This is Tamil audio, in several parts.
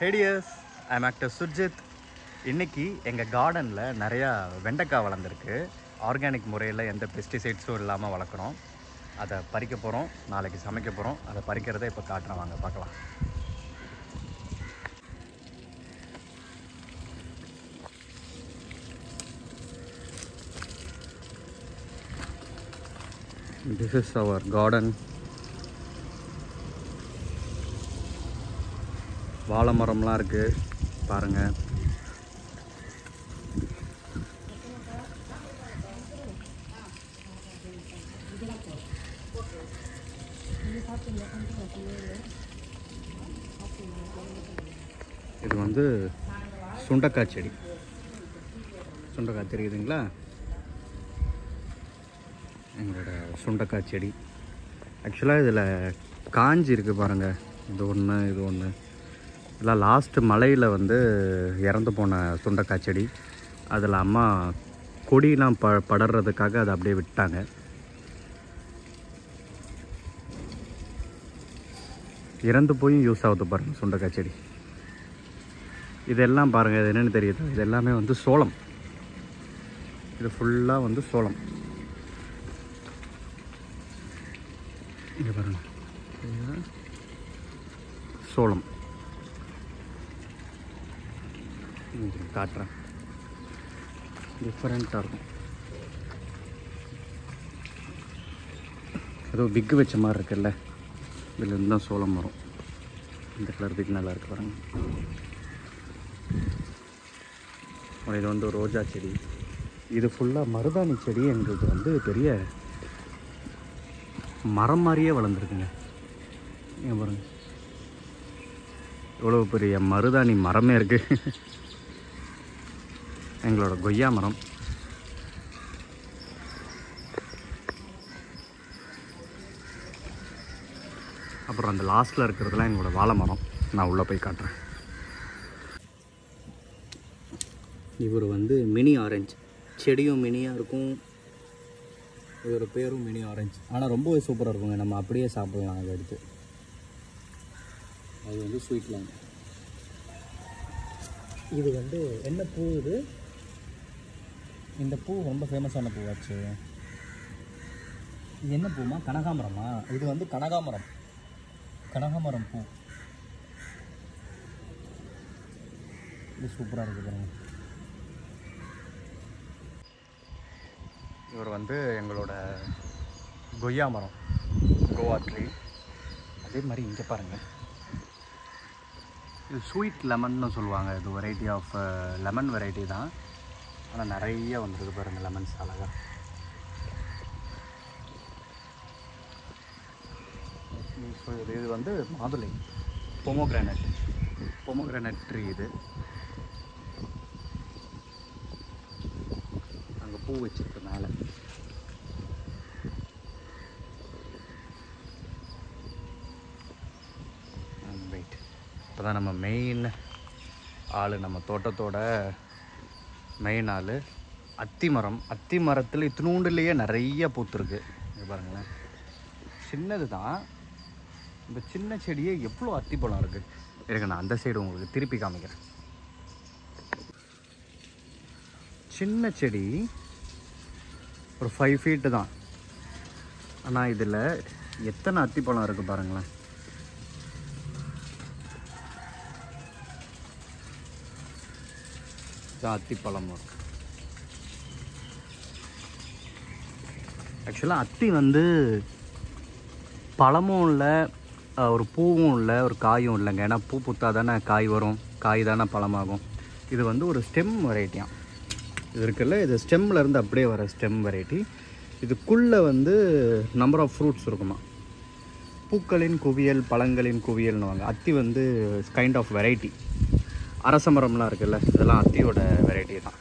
Hey dears, I'm actor Surjit. இன்னைக்கு எங்கள் கார்டனில் நிறையா வெண்டைக்காய் வளர்ந்துருக்கு. ஆர்கானிக் முறையில் எந்த பெஸ்டிசைட்ஸும் இல்லாமல் வளர்க்குறோம். அதை பறிக்க போகிறோம், நாளைக்கு சமைக்க போகிறோம். அதை பறிக்கிறத இப்போ காட்டுறேன், வாங்க பார்க்கலாம். This is our garden. வாழை மரம்லாம் இருக்குது பாருங்கள். இது வந்து சுண்டைக்காய் செடி. சுண்டைக்காய் தெரியுதுங்களா? எங்களோட சுண்டைக்காய் செடி ஆக்சுவலாக இதில் காஞ்சி இருக்குது பாருங்கள். இது ஒன்று, இது ஒன்று. இதெல்லாம் லாஸ்ட்டு மழையில் வந்து இறந்து போன சுண்டைக்காய் செடி. அதில் அம்மா கொடியெலாம் படறதுக்காக அதை அப்படியே விட்டாங்க. இறந்து போயும் யூஸ் ஆகுது பாருங்கள் சுண்டைக்காய் செடி. இதெல்லாம் பாருங்கள், இது என்னென்னு தெரியுது? இது எல்லாமே வந்து சோளம். இது ஃபுல்லாக வந்து சோளம். இங்கே பாருங்கள், சோளம். காட்டுறேன், டிஃப்ரெண்ட்டாக இருக்கும். ஏதோ பிக்கு வச்ச மாதிரி இருக்குல்ல, இதில் இருந்து தான் சோளம் வரும். இந்த கலர் பிக் நல்லா இருக்கு பாருங்க. இது வந்து ஒரு ரோஜா செடி. இது ஃபுல்லாக மருதாணி செடி. எங்களுக்கு வந்து பெரிய மரம் மாதிரியே வளர்ந்துருக்குங்க. ஏன் பாருங்க, இவ்வளோ பெரிய மருதாணி மரமே இருக்குது. எங்களோட கொய்யா மரம். அப்புறம் அந்த லாஸ்ட்டில் இருக்கிறதுலாம் எங்களோட வாழை மரம். நான் உள்ளே போய் காட்டுறேன். இவர் வந்து மினி ஆரஞ்சு. செடியும் மினியாக இருக்கும், இதோட பேரும் மினி ஆரஞ்சு. ஆனால் ரொம்பவே சூப்பராக இருக்குங்க. நம்ம அப்படியே சாப்பிடலாம் அதை எடுத்து. அது வந்து ஸ்வீட் லைம். இது வந்து என்ன பூ? இது இந்த பூ ரொம்ப ஃபேமஸான பூவாச்சு. இது என்ன பூமா? கனகாமரமா? இது வந்து கனகாமரம். கனகாமரம் பூ. இது சூப்பராக இருக்குது பாருங்க. இவர் வந்து எங்களோட கொய்யா மரம், கோவா ட்ரீ. அதே மாதிரி இங்கே பாருங்கள், இது ஸ்வீட் லெமன்னு சொல்லுவாங்க. இது வெரைட்டி ஆஃப் லெமன் வெரைட்டி தான். ஆனால் நிறைய வந்துருக்கு பாருங்கள் லெமன்ஸ் அழகாக. ஸோ இது வந்து மாதுளை, பொமோகிரானட் ட்ரீ. இது அங்கே பூ வச்சுருக்கு மேலே. வெயிட், இப்போ தான் நம்ம மெயின் ஆள், நம்ம தோட்டத்தோட மெயின் ஆள் அத்தி மரம். அத்தி மரத்தில் இத்தினூண்டுலேயே நிறைய பூத்துருக்கு. இது பாருங்களேன், சின்னது தான். இந்த சின்ன செடியே எவ்வளோ அத்திப்பழம் இருக்குது. இருக்கு, நான் அந்த சைடு உங்களுக்கு திருப்பி காமிக்கிறேன். சின்ன செடி ஒரு 5 ஃபீட்டு தான். ஆனால் இதில் எத்தனை அத்திப்பழம் இருக்குது பாருங்களேன். இதான் அத்திப்பழம் வரும். ஆக்சுவலாக அத்தி வந்து பழமும் இல்லை, ஒரு பூவும் இல்லை, ஒரு காயும் இல்லைங்க. ஏன்னா பூ பூத்தா தானே காய் வரும், காய் தானே பழமாகும். இது வந்து ஒரு ஸ்டெம் வெரைட்டியாக இது இருக்குல்ல, இது ஸ்டெம்மில் இருந்து அப்படியே வர ஸ்டெம் வெரைட்டி. இதுக்குள்ளே வந்து நம்பர் ஆஃப் ஃப்ரூட்ஸ் இருக்குமா. பூக்களின் குவியல், பழங்களின் குவியல்னுவாங்க. அத்தி வந்து கைண்ட் ஆஃப் வெரைட்டி. அரச மரம்லாம் இருக்குல்ல, இதெல்லாம் அத்தியோட வெரைட்டி தான்.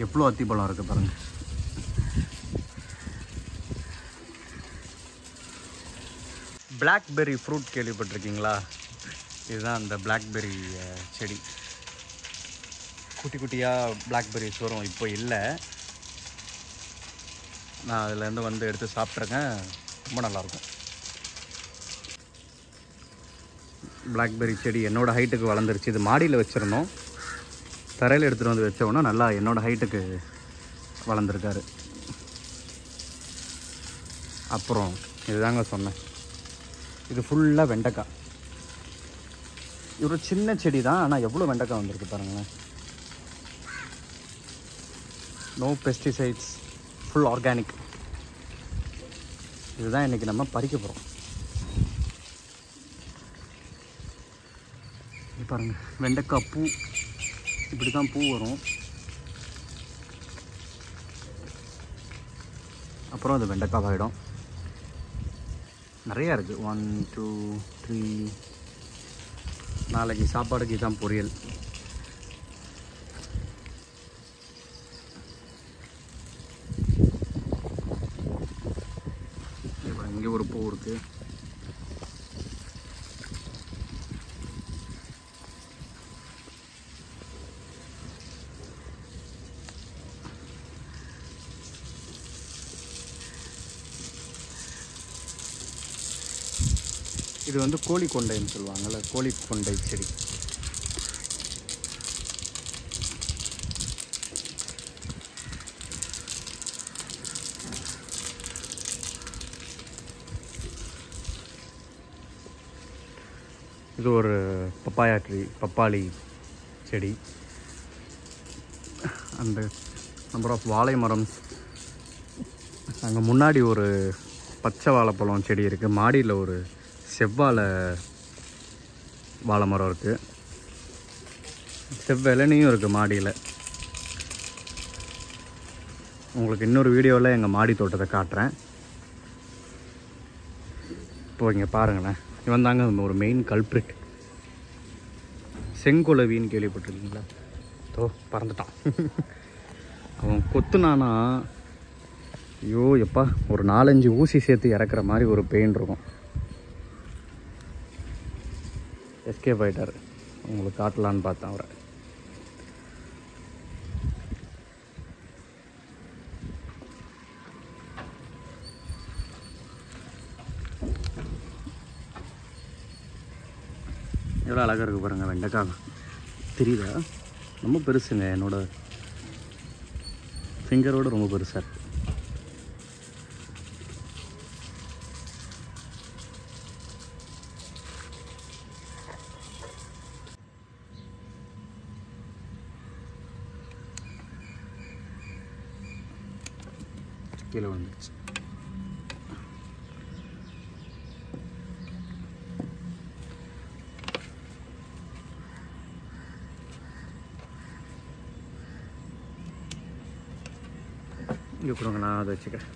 எவ்வளோ அத்திப்பழம் இருக்குது பாருங்கள். பிளாக்பெர்ரி ஃப்ரூட் கேள்விப்பட்டிருக்கீங்களா? இதுதான் அந்த பிளாக்பெர்ரி செடி. குட்டி குட்டியாக பிளாக்பெர்ரிஸ் வரும். இப்போ இல்லை, நான் அதுலேருந்து வந்து எடுத்து சாப்பிட்ருக்கேன். ரொம்ப நல்லாயிருக்கும். பிளாக்பெர்ரி செடி என்னோடய ஹைட்டுக்கு வளர்ந்துருச்சு. இது மாடியில் வச்சுருந்தோம், தரையில் எடுத்துகிட்டு வந்து வச்சோன்னா நல்லா என்னோடய ஹைட்டுக்கு வளர்ந்துருக்காரு. அப்புறம் இதுதாங்க சொன்னேன், இது ஃபுல்லாக வெண்டைக்காய். இது ஒரு சின்ன செடி தான், ஆனால் எவ்வளோ வெண்டைக்காய் வந்திருக்கு பாருங்களேன். No pesticides, full organic. இதுதான் இன்றைக்கி நம்ம பறிக்க போகிறோம். பாருங்கள், வெண்டைக்காய் பூ இப்படி தான் பூ வரும். அப்புறம் அது வெண்டைக்காய் ஆகிடும். நிறையா இருக்குது, 1 2 3. நாளைக்கு சாப்பாடுக்கு இதுதான் பொரியல். இங்கே ஒரு பூ இருக்குது. இது வந்து கோழி கொண்டைன்னு சொல்லுவாங்கள்ல, கோழி கொண்டை செடி. இது ஒரு பப்பாயா ட்ரீ, பப்பாளி செடி. அந்த நம்பர் ஆஃப் வாழை மரம். அங்கே முன்னாடி ஒரு பச்சை வாழைப்பழம் செடி இருக்குது. மாடியில் ஒரு செவ்வாழை வாழை மரம் இருக்குது. செவ்விளனியும் இருக்குது மாடியில். உங்களுக்கு இன்னொரு வீடியோவில் எங்கள் மாடி தோட்டத்தை காட்டுறேன். இப்போ இங்கே பாருங்களேன், இவன் தாங்க ஒரு மெயின் கல்ப்ரிட். செங்குலவின்னு கேள்விப்பட்டிருக்கீங்களா? தோ பறந்துட்டான். அவன் கொத்துனானா ஐயோ எப்பா, ஒரு 4-5 ஊசி சேர்த்து இறக்குற மாதிரி ஒரு பெயின் இருக்கும். எஸ்கேப் ஆகிட்டார். உங்களுக்கு காட்டலான்னு பார்த்தேன் அவரை. எவ்வளோ அழகாக இருக்குது பாருங்கள் வெண்டைக்காய். தெரியுதா? ரொம்ப பெருசுங்க, என்னோடய ஃபிங்கரோடு ரொம்ப பெருசாக இருக்குது. கீழே வந்துடுச்சு. இங்கே கொடுங்க, நான் அதை வச்சுக்கிறேன்.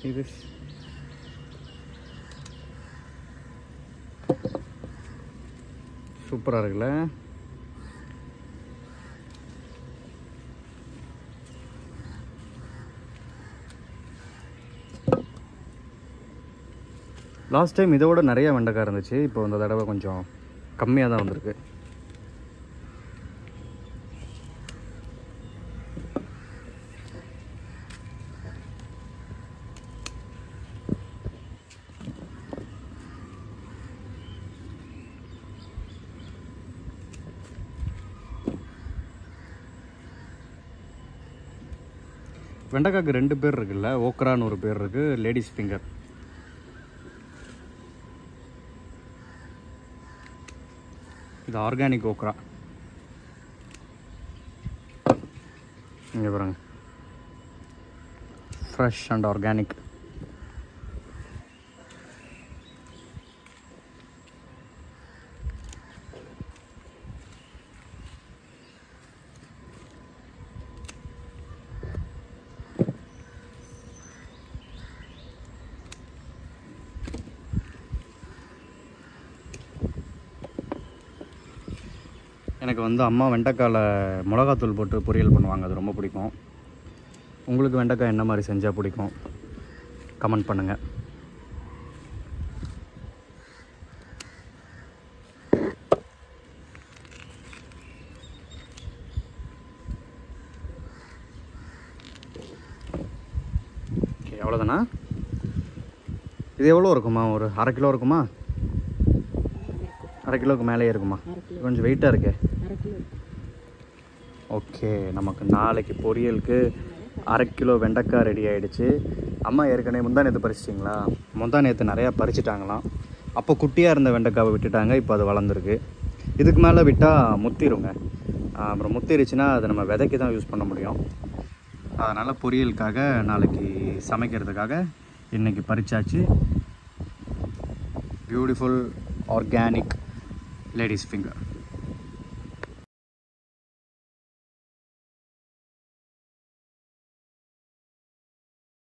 இது சூப்பராக இருக்குல்ல? லாஸ்ட் டைம் இதை விட நிறைய வெண்டைக்காய் இருந்துச்சு. இப்போ இந்த தடவை கொஞ்சம் கம்மியாக தான் வந்திருக்கு. வெண்டைக்காய்க்கு 2 பேர் இருக்குல்ல, ஓக்ரான்னு ஒரு பேர் இருக்குது, லேடிஸ் ஃபிங்கர். இது ஆர்கானிக் ஓக்ரா. இங்கே பாருங்க, ஃப்ரெஷ் அண்ட் ஆர்கானிக். எனக்கு வந்து அம்மா வெண்டைக்காயில் மிளகாத்தூள் போட்டு பொரியல் பண்ணுவாங்க, அது ரொம்ப பிடிக்கும். உங்களுக்கு வெண்டைக்காய் என்ன மாதிரி செஞ்சால் பிடிக்கும் கமெண்ட் பண்ணுங்கள். அவ்வளோதானா? இது எவ்வளோ இருக்குமா? ஒரு 1/2 கிலோ இருக்குமா? 1/2 கிலோவுக்கு மேலேயே இருக்குமா? கொஞ்சம் வெயிட்டாக இருக்கே. ஓகே, நமக்கு நாளைக்கு பொரியலுக்கு 1/2 கிலோ வெண்டைக்காய் ரெடி ஆகிடுச்சு. அம்மா ஏற்கனவே முந்தா நேற்று பறிச்சிட்டிங்களா? முந்தா நேற்று நிறையா பறிச்சிட்டாங்களாம். அப்போ குட்டியாக இருந்த வெண்டைக்காவை விட்டுட்டாங்க, இப்போ அது வளர்ந்துருக்கு. இதுக்கு மேலே விட்டால் முத்திருங்க. அப்புறம் முத்திருச்சுன்னா அதை நம்ம விதைக்கு தான் யூஸ் பண்ண முடியும். அதனால் பொரியலுக்காக நாளைக்கு சமைக்கிறதுக்காக இன்றைக்கி பறிச்சாச்சு. Beautiful organic ladies finger.